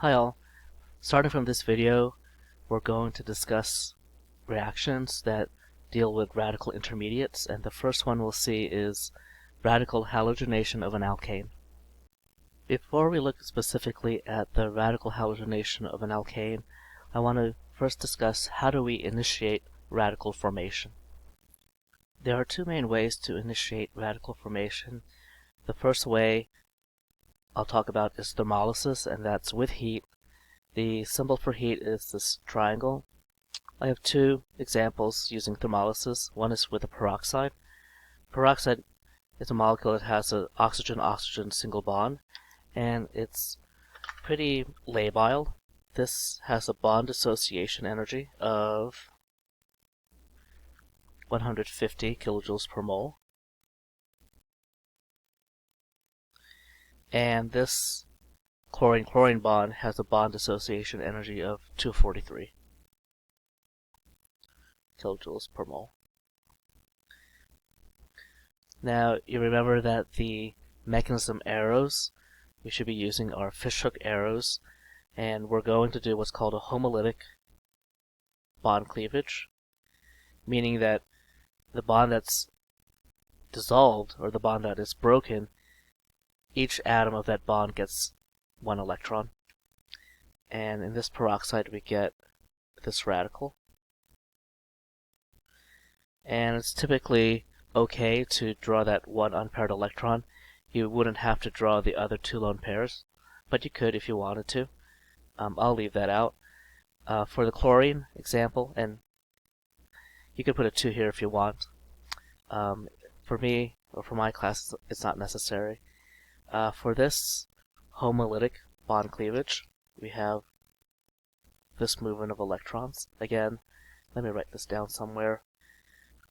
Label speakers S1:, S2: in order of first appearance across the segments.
S1: Hi all. Starting from this video, we're going to discuss reactions that deal with radical intermediates, and the first one we'll see is radical halogenation of an alkane. Before we look specifically at the radical halogenation of an alkane, I want to first discuss how do we initiate radical formation. There are two main ways to initiate radical formation. The first way I'll talk about is thermolysis, and that's with heat. The symbol for heat is this triangle. I have two examples using thermolysis. One is with a peroxide. Peroxide is a molecule that has an oxygen-oxygen single bond, and it's pretty labile. This has a bond dissociation energy of 150 kilojoules per mole. And this chlorine-chlorine bond has a bond dissociation energy of 243 kilojoules per mole. Now, you remember that the mechanism arrows we should be using are fishhook arrows, and we're going to do what's called a homolytic bond cleavage, meaning that the bond that's dissolved, or the bond that is broken, each atom of that bond gets one electron. And in this peroxide we get this radical. And it's typically okay to draw that one unpaired electron. You wouldn't have to draw the other two lone pairs, but you could if you wanted to. I'll leave that out. For the chlorine example, and you could put a 2 here if you want. For me, or for my class, it's not necessary. For this homolytic bond cleavage, we have this movement of electrons. Again, let me write this down somewhere.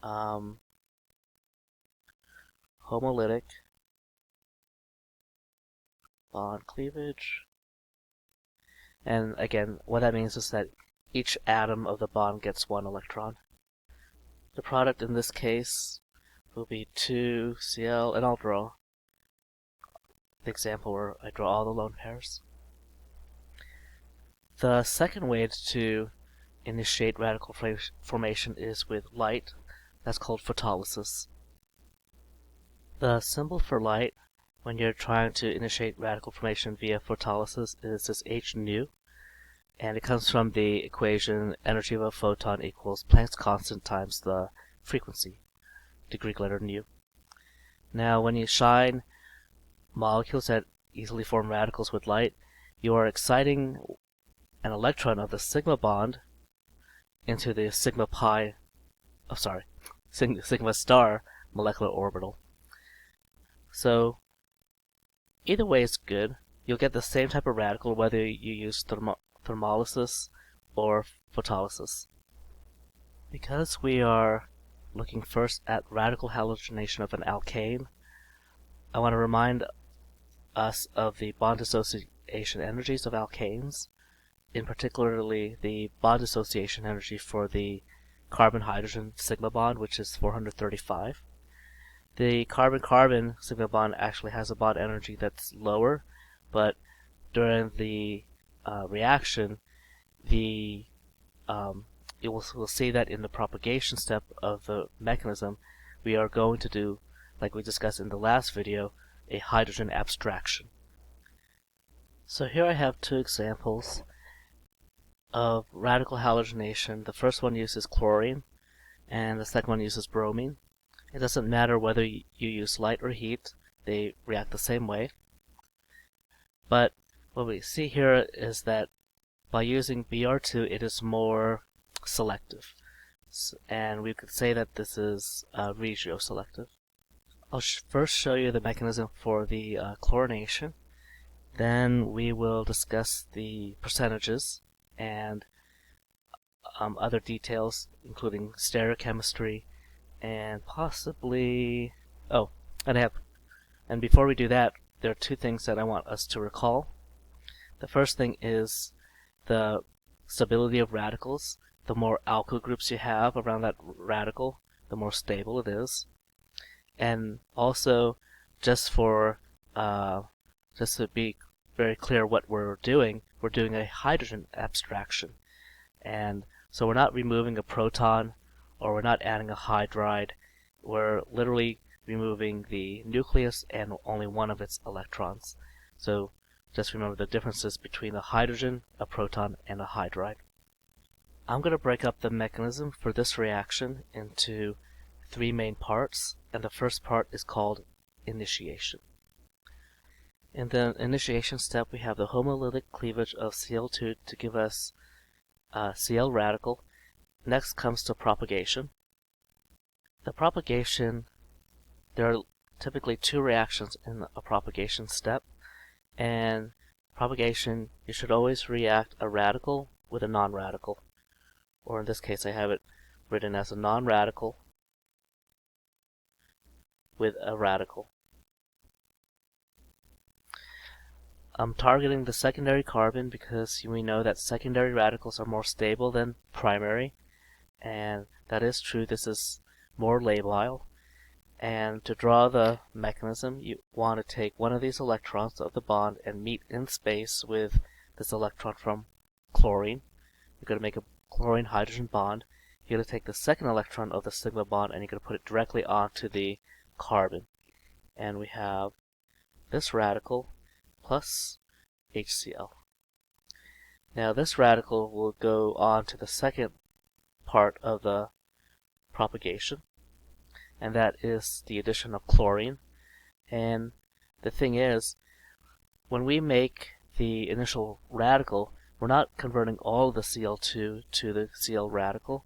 S1: Homolytic bond cleavage. And again, what that means is that each atom of the bond gets one electron. The product in this case will be 2Cl, and I'll draw the example where I draw all the lone pairs. The second way to initiate radical formation is with light. That's called photolysis. The symbol for light when you're trying to initiate radical formation via photolysis is this H nu, and it comes from the equation energy of a photon equals Planck's constant times the frequency, the Greek letter nu. Now, when you shine molecules that easily form radicals with light, you are exciting an electron of the sigma bond into the sigma star molecular orbital. So either way is good. You'll get the same type of radical whether you use thermolysis or photolysis. Because we are looking first at radical halogenation of an alkane, I want to remind us of the bond dissociation energies of alkanes, in particularly the bond dissociation energy for the carbon-hydrogen sigma bond, which is 435. The carbon-carbon sigma bond actually has a bond energy that's lower, but during the reaction, we'll see that in the propagation step of the mechanism, we are going to do, like we discussed in the last video, a hydrogen abstraction. So here I have two examples of radical halogenation. The first one uses chlorine, and the second one uses bromine. It doesn't matter whether you use light or heat, they react the same way. But what we see here is that by using Br2, it is more selective. And we could say that this is regioselective. I'll first show you the mechanism for the chlorination. Then we will discuss the percentages and other details, including stereochemistry and possibly... and before we do that, there are two things that I want us to recall. The first thing is the stability of radicals. The more alkyl groups you have around that radical, the more stable it is. And also, just to be very clear what we're doing. We're doing a hydrogen abstraction. And so we're not removing a proton or we're not adding a hydride. We're literally removing the nucleus and only one of its electrons. So just remember the differences between a hydrogen, a proton, and a hydride. I'm going to break up the mechanism for this reaction into three main parts, and the first part is called initiation. In the initiation step, we have the homolytic cleavage of Cl2 to give us a Cl radical. Next comes to propagation. The propagation, there are typically two reactions in a propagation step, and propagation, you should always react a radical with a non-radical, or in this case I have it written as a non-radical with a radical. I'm targeting the secondary carbon because we know that secondary radicals are more stable than primary, and that is true. This is more labile. And to draw the mechanism, you want to take one of these electrons of the bond and meet in space with this electron from chlorine. You're going to make a chlorine-hydrogen bond. You're going to take the second electron of the sigma bond and you're going to put it directly onto the carbon. And we have this radical plus HCl. Now this radical will go on to the second part of the propagation, and that is the addition of chlorine. And the thing is, when we make the initial radical, we're not converting all of the Cl2 to the Cl radical.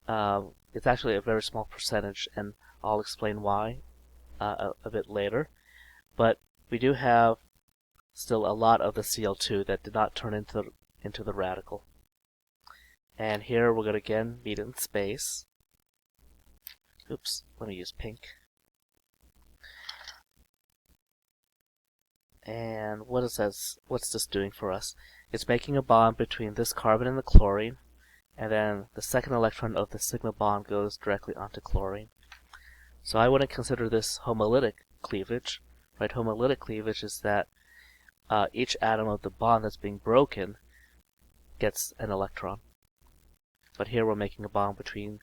S1: It's actually a very small percentage, and I'll explain why a bit later. But we do have still a lot of the Cl2 that did not turn into the radical. And here we're going to again meet in space. Oops, let me use pink. And what's this doing for us? It's making a bond between this carbon and the chlorine, and then the second electron of the sigma bond goes directly onto chlorine. So I wouldn't consider this homolytic cleavage. Right? Homolytic cleavage is that each atom of the bond that's being broken gets an electron. But here we're making a bond between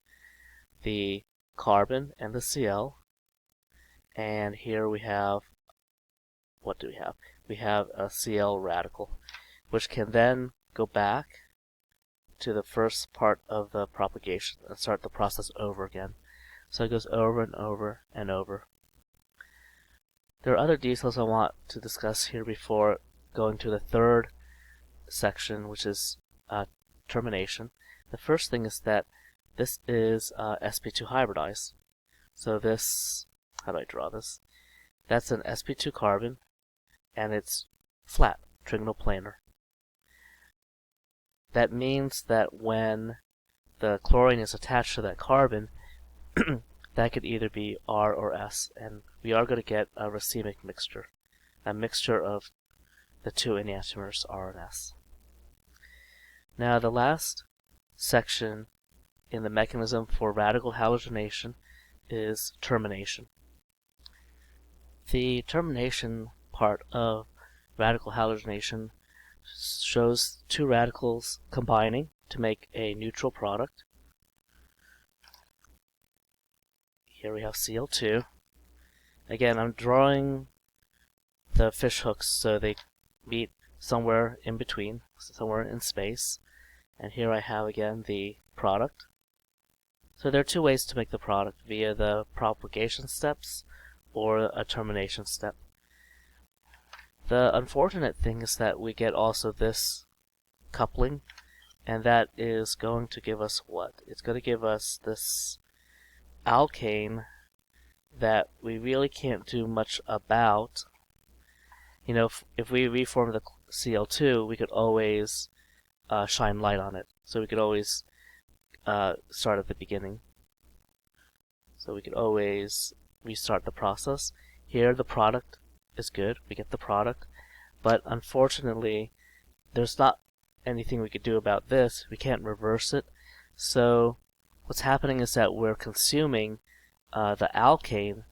S1: the carbon and the Cl, and here we have, what do we have? We have a Cl radical, which can then go back to the first part of the propagation and start the process over again. So it goes over and over and over. There are other details I want to discuss here before going to the third section, which is termination. The first thing is that this is sp2 hybridized. So this, how do I draw this? That's an sp2 carbon, and it's flat, trigonal planar. That means that when the chlorine is attached to that carbon, that could either be R or S, and we are going to get a racemic mixture, a mixture of the two enantiomers R and S. Now the last section in the mechanism for radical halogenation is termination. The termination part of radical halogenation shows two radicals combining to make a neutral product. Here we have Cl2. Again, I'm drawing the fish hooks so they meet somewhere in between, somewhere in space. And here I have again the product. So there are two ways to make the product, via the propagation steps or a termination step. The unfortunate thing is that we get also this coupling, and that is going to give us what? It's going to give us this alkane that we really can't do much about. You know, if we reform the Cl2, we could always shine light on it. So we could always start at the beginning. So we could always restart the process. Here the product is good, we get the product, but unfortunately there's not anything we could do about this. We can't reverse it. So what's happening is that we're consuming the alkane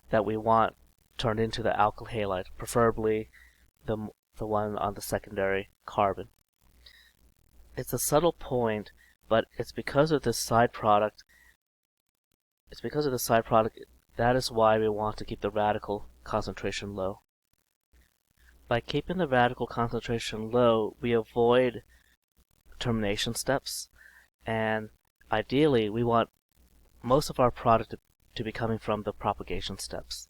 S1: that we want turned into the alkyl halide, preferably the one on the secondary carbon. It's a subtle point, but it's because of this side product. That is why we want to keep the radical concentration low. By keeping the radical concentration low, we avoid termination steps, and ideally we want most of our product to be coming from the propagation steps.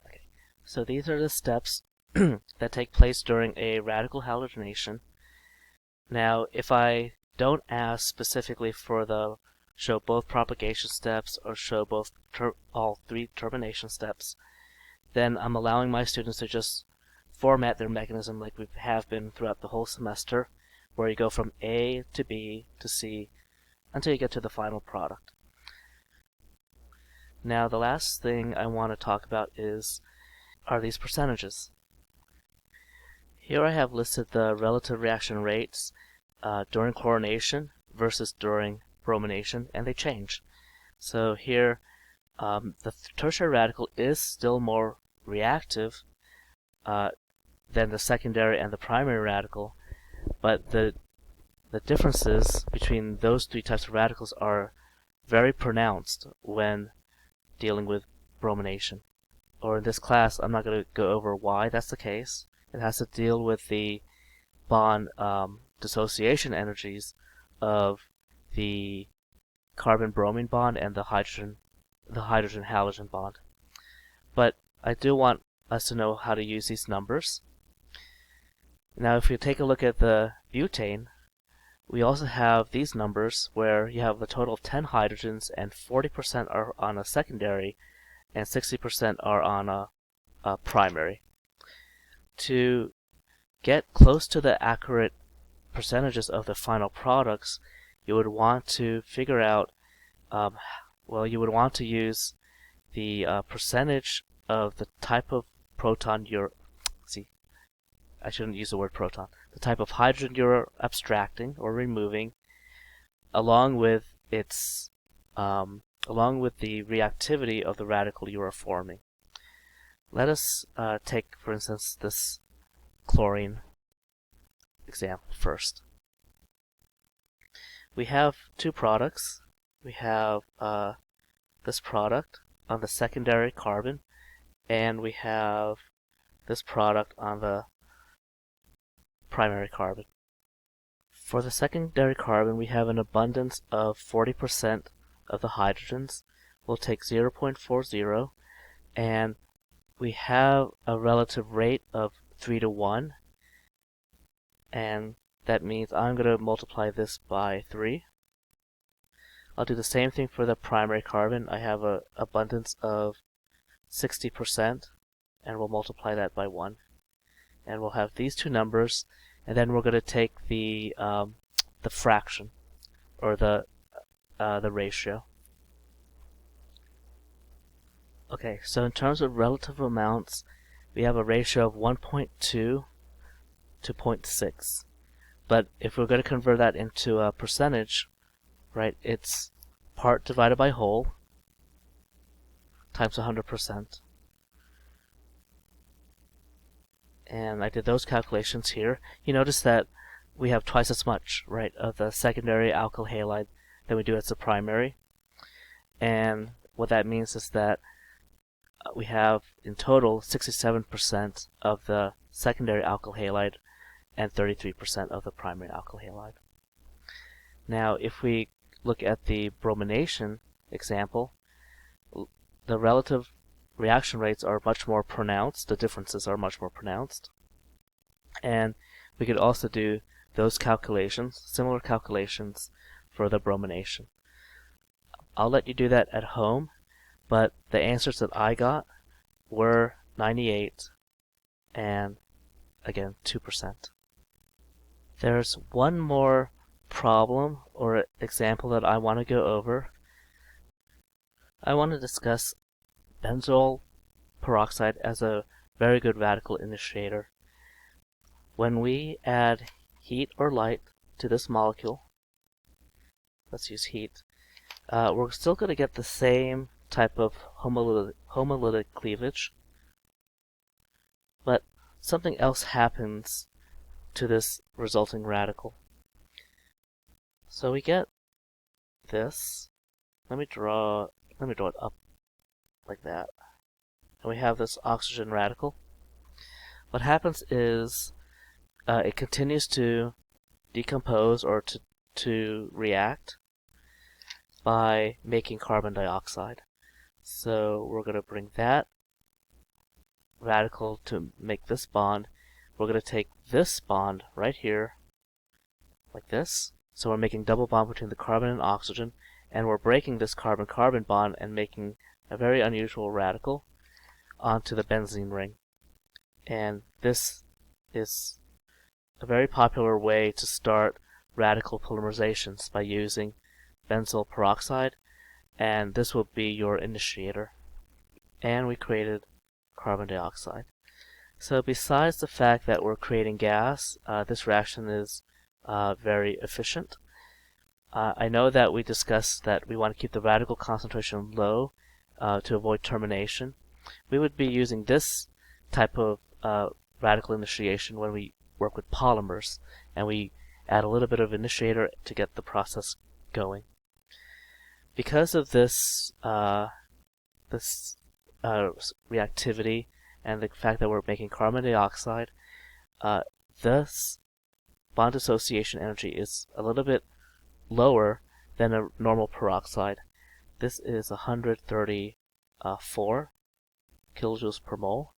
S1: Okay. So these are the steps that take place during a radical halogenation. Now, if I don't ask specifically for the show both propagation steps or show both all three termination steps, then I'm allowing my students to just format their mechanism like we have been throughout the whole semester, where you go from A to B to C until you get to the final product. Now, the last thing I want to talk about are these percentages. Here I have listed the relative reaction rates during chlorination versus during bromination, and they change. So here, the tertiary radical is still more reactive than the secondary and the primary radical, but the differences between those three types of radicals are very pronounced when dealing with bromination. Or in this class, I'm not going to go over why that's the case. It has to deal with the bond dissociation energies of the carbon-bromine bond and the hydrogen-halogen bond. But I do want us to know how to use these numbers. Now, if you take a look at the butane, we also have these numbers where you have a total of 10 hydrogens and 40% are on a secondary and 60% are on a primary. To get close to the accurate percentages of the final products, you would want to figure out, you would want to use the percentage of the type of proton I shouldn't use the word proton. The type of hydrogen you're abstracting or removing, along with the reactivity of the radical you are forming. Let us take, for instance, this chlorine example first. We have two products. We have this product on the secondary carbon, and we have this product on the primary carbon. For the secondary carbon, we have an abundance of 40% of the hydrogens. We'll take 0.40, and we have a relative rate of 3 to 1, and that means I'm going to multiply this by 3. I'll do the same thing for the primary carbon. I have an abundance of 60%, and we'll multiply that by 1. And we'll have these two numbers, and then we're going to take the fraction, or the ratio. Okay, so in terms of relative amounts, we have a ratio of 1.2 to 0.6. But if we're going to convert that into a percentage, right, it's part divided by whole times 100%. And I did those calculations here. You notice that we have twice as much, right, of the secondary alkyl halide than we do as the primary. And what that means is that we have in total 67% of the secondary alkyl halide and 33% of the primary alkyl halide. Now, if we look at the bromination example, the relative reaction rates are much more pronounced. The differences are much more pronounced. And we could also do those calculations, similar calculations, for the bromination. I'll let you do that at home, but the answers that I got were 98 and, again, 2%. There's one more problem or example that I want to go over. I want to discuss benzoyl peroxide as a very good radical initiator. When we add heat or light to this molecule, let's use heat, we're still going to get the same type of homolytic cleavage, but something else happens to this resulting radical. So we get this. Let me draw it up like that. And we have this oxygen radical. What happens is it continues to decompose or to react by making carbon dioxide. So we're going to bring that radical to make this bond. We're going to take this bond right here, like this. So we're making double bond between the carbon and oxygen, and we're breaking this carbon-carbon bond and making a very unusual radical onto the benzene ring. And this is a very popular way to start radical polymerizations by using benzoyl peroxide, and this will be your initiator. And we created carbon dioxide. So besides the fact that we're creating gas, this reaction is very efficient. I know that we discussed that we want to keep the radical concentration low to avoid termination. We would be using this type of radical initiation when we work with polymers, and we add a little bit of initiator to get the process going. Because of this reactivity and the fact that we're making carbon dioxide, this bond dissociation energy is a little bit lower than a normal peroxide. This is 134 kilojoules per mole,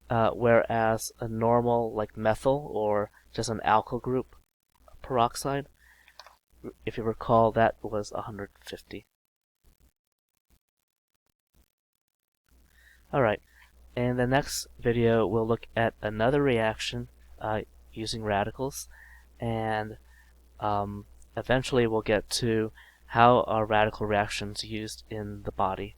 S1: whereas a normal like methyl or just an alkyl group peroxide, if you recall, that was 150. Alright, in the next video we'll look at another reaction using radicals, and eventually we'll get to how are radical reactions used in the body.